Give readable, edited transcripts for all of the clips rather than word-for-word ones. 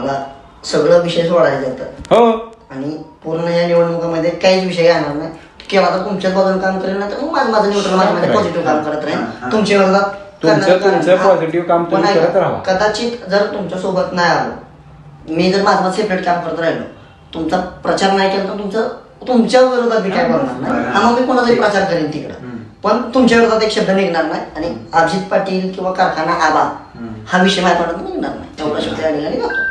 मला सगळं विषय सोडायचे जातात हो आणि पूर्ण या निवडणुकीमध्ये काहीच विषय येणार नाही किंवा आता तुमच्याच बाजूने काम करेल ना तर मग माझं न्यूट्रल माझ्या पॉझिटिव्ह काम करत राहील तुमच्या विरोधात तुमचं पॉझिटिव्ह काम तुम्ही करत राहा. कदाचित जर तुमच्या सोबत नाही आलो मी जर माझं सेपरेट काम करत राहिलो तुमचा प्रचार नाही केला तर तुमच्या विरोधात मी काय करणार नाही मग मी कोणाचाही प्रचार करेन तिकडं पण तुमच्या विरोधात एक शब्द निघणार नाही आणि अभिजित पाटील किंवा कारखाना आबा हा विषय माझ्या तोंडात निघणार नाही तेवढा शब्द या ठिकाणी जातो.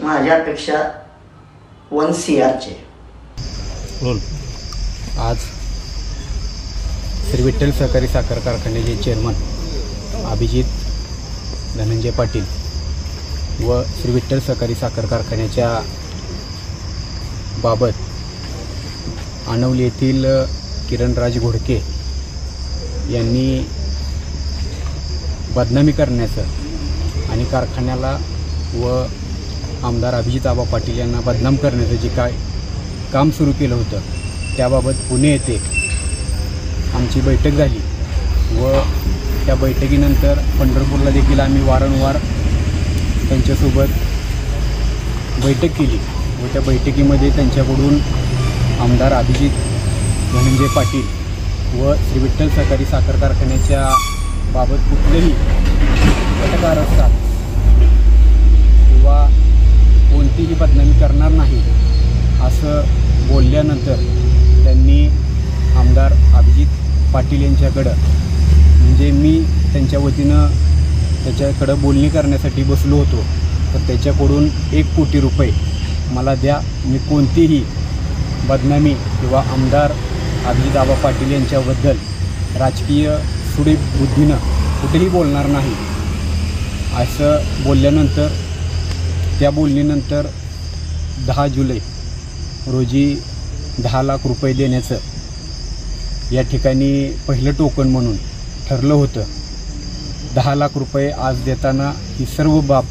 माझी अपेक्षा 1 CR चे. आज श्री विठ्ठल सहकारी साखर कारखान्याचे चेअरमन अभिजित धनंजय पाटील व श्री विठ्ठल सहकारी साखर कारखान्याच्या बाबत आणवली येथील किरणराज घोडके यांनी बदनामी करण्याचं आणि कारखान्याला व आमदार अभिजित आबा पाटील यांना बदनाम करण्याचं जे काय काम सुरू केलं होतं त्याबाबत पुणे येथे आमची बैठक झाली व त्या बैठकीनंतर पंढरपूरला देखील आम्ही वारंवार त्यांच्यासोबत बैठक केली व त्या बैठकीमध्ये त्यांच्याकडून आमदार अभिजित धनंजय पाटील व श्री विठ्ठल सहकारी साखर कारखान्याच्या बाबत कुठलेही तक्रार असतात किंवा कोणतीही बदनामी करणार नाही असं बोलल्यानंतर त्यांनी आमदार अभिजित पाटील यांच्याकडं म्हणजे मी त्यांच्या वतीनं त्याच्याकडं बोलणी करण्यासाठी बसलो होतो तर त्याच्याकडून 1 कोटी रुपये मला द्या मी कोणतीही बदनामी किंवा आमदार अभिजित आबा पाटील यांच्याबद्दल राजकीय सुडीबुद्धीनं कुठेही बोलणार नाही असं बोलल्यानंतर त्या बोलणीनंतर 10 जुलै रोजी 10 लाख रुपये देण्याचं या ठिकाणी पहिलं टोकन म्हणून ठरलं होतं. 10 लाख रुपये आज देताना ही सर्व बाब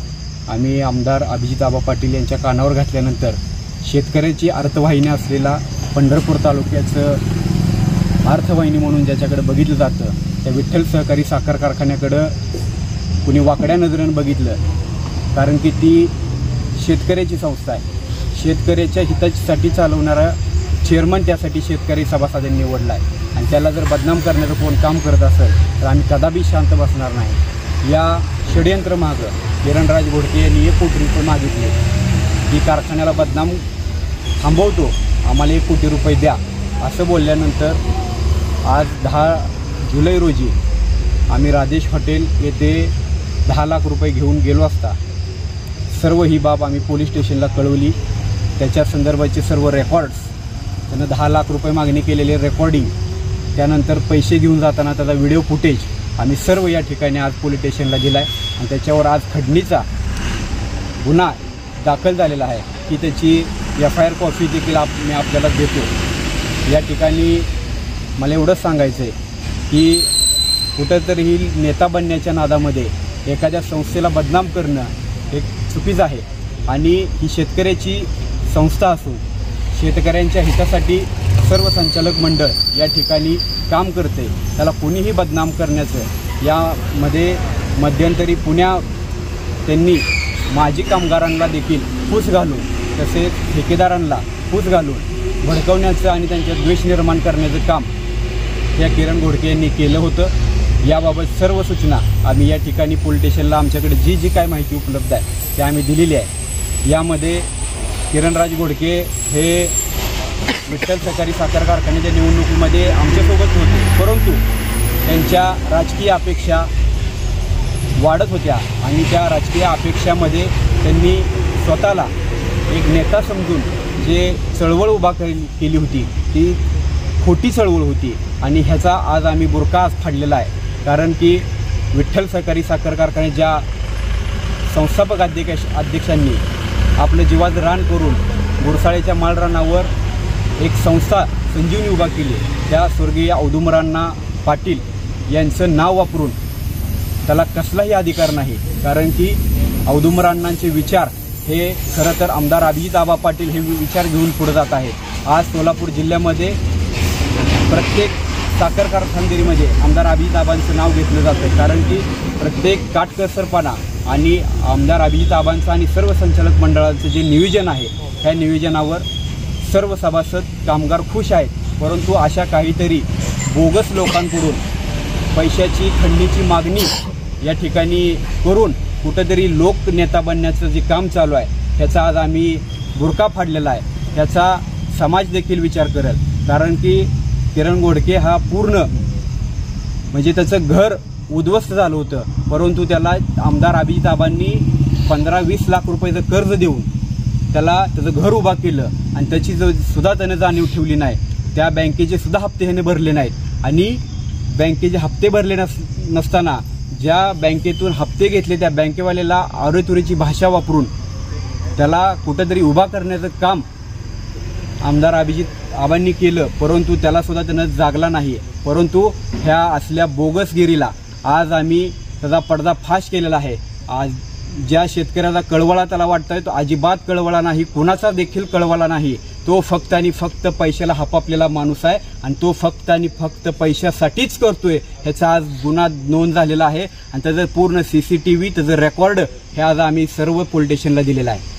आम्ही आमदार अभिजित आबा पाटील यांच्या कानावर घातल्यानंतर शेतकऱ्याची अर्थवाहिनी असलेला पंढरपूर तालुक्याचं अर्थवाहिनी म्हणून ज्याच्याकडे बघितलं जातं त्या विठ्ठल सहकारी साखर कारखान्याकडं कुणी वाकड्या नजरेनं बघितलं कारण की ती शेतकऱ्याची संस्था आहे. शेतकऱ्याच्या हितासाठी चालवणारा चेअरमन त्यासाठी शेतकरी सभासदांनी निवडला आहे आणि त्याला जर बदनाम करण्याचं कोण काम करत असेल तर आम्ही कदापि शांत बसणार नाही. या षडयंत्रमागं किरणराज घोडके यांनी 1 कोटी रुपये मागितले की कारखान्याला बदनाम थांबवतो आम्हाला 1 कोटी रुपये द्या असं बोलल्यानंतर आज 10 जुलै रोजी आम्ही राजेश हॉटेल येथे 10 लाख रुपये घेऊन गेलो असता सर्व ही बाब आम्ही पोलीस स्टेशनला कळवली. त्याच्या संदर्भाचे सर्व रेकॉर्ड्स त्यानं 10 लाख रुपये मागणी केलेले रेकॉर्डिंग त्यानंतर पैसे घेऊन जाताना त्याचा व्हिडिओ फुटेज आम्ही सर्व या ठिकाणी आज पोलीस स्टेशनला दिला आहे आणि त्याच्यावर आज खंडणीचा गुन्हा दाखल झालेला आहे की त्याची FIR कॉपी देखील मी आपल्याला देतो. या ठिकाणी मला एवढंच सांगायचं आहे की कुठंतरी ही नेता बनण्याच्या नादामध्ये एखाद्या संस्थेला बदनाम करणं हे चुकीचं आहे आणि ही शेतकऱ्याची संस्था असून शेतकऱ्यांच्या हितासाठी सर्व संचालक मंडळ या ठिकाणी काम करते त्याला कोणीही बदनाम करण्याचं यामध्ये मध्यंतरी त्यांनी माजी कामगारांना देखील फूस घालून तसेच ठेकेदारांना फूस घालून भडकवण्याचं आणि त्यांच्यात द्वेष निर्माण करण्याचं काम या किरण घोडके यांनी केलं होतं. याबाबत सर्व सूचना आम्ही या ठिकाणी पोलीस स्टेशनला आमच्याकडे जी काय माहिती उपलब्ध आहे ते आम्ही दिलेली आहे. यामध्ये किरणराज घोडके हे विठ्ठल सहकारी साखर कारखान्याच्या निवडणुकीमध्ये आमच्यासोबत होते परंतु त्यांच्या राजकीय अपेक्षा वाढत होत्या आणि त्या राजकीय अपेक्षामध्ये त्यांनी स्वतःला एक नेता समजून जे चळवळ उभा केली होती ती खोटी चळवळ होती आणि ह्याचा आज आम्ही बुरका आज फाडलेला आहे. कारण की विठ्ठल सहकारी साखर कारखान्याच्या संस्थापक अध्यक्षांनी आपलं जीवाचं रान करून गुरसाळेच्या माळरानावर एक संस्था संजीवनी उभा केली. त्या स्वर्गीय औदुंबराव पाटील यांचं नाव वापरून त्याला कसलाही अधिकार नाही कारण की औदुंबरावांचे विचार हे खरं तर आमदार अभिजित आबा पाटील हे विचार घेऊन पुढे जात आहेत. आज सोलापूर जिल्ह्यामध्ये प्रत्येक साखर कारखानदारीमध्ये आमदार अभिजित आबांचं नाव घेतलं जातं कारण की प्रत्येक काटकसरपणा आणि आमदार अभिजित आबांचं आणि सर्व संचालक मंडळाचं जे नियोजन आहे ह्या नियोजनावर सर्व सभासद कामगार खुश आहेत. परंतु अशा काहीतरी बोगस लोकांकडून पैशाची खंडीची मागणी या ठिकाणी करून कुठंतरी लोकनेता बनण्याचं जे काम चालू आहे ह्याचा आज आम्ही बुरका फाडलेला आहे. ह्याचा समाज देखील विचार करेल. कारण की किरण गोडके हा पूर्ण म्हणजे त्याचं घर उद्ध्वस्त झालं होतं, परंतु त्याला आमदार अभिजित आबांनी 15-20 लाख रुपयाचं कर्ज देऊन त्याला त्याचं घर उभा केलं आणि त्याची सुद्धा त्याने जाणीव ठेवली नाही. त्या बँकेचे सुद्धा हप्ते ह्याने भरले नाहीत आणि बँकेचे हप्ते भरले नसताना ज्या बँकेतून हप्ते घेतले त्या बँकेवाल्याला आरेतुरीची भाषा वापरून त्याला कुठंतरी उभा करण्याचं काम आमदार अभिजित आबांनी केलं, परंतु त्याला सुद्धा त्यानं जागला नाही. परंतु ह्या असल्या बोगसगिरीला आज आम्ही त्याचा पर्दाफाश केलेला आहे. आज ज्या शेतकऱ्याचा कळवळा त्याला वाटतोय तो अजिबात कळवळा नाही, कुणाचा देखील कळवळा नाही. तो फक्त आणि फक्त पैशाला हपापलेला माणूस आहे आणि तो फक्त आणि फक्त पैशासाठीच करतोय. ह्याचा आज गुन्हा नोंद झालेला आहे आणि त्याचं पूर्ण CCTV त्याचं रेकॉर्ड हे आज आम्ही सर्व पोलीस स्टेशनला दिलेलं आहे.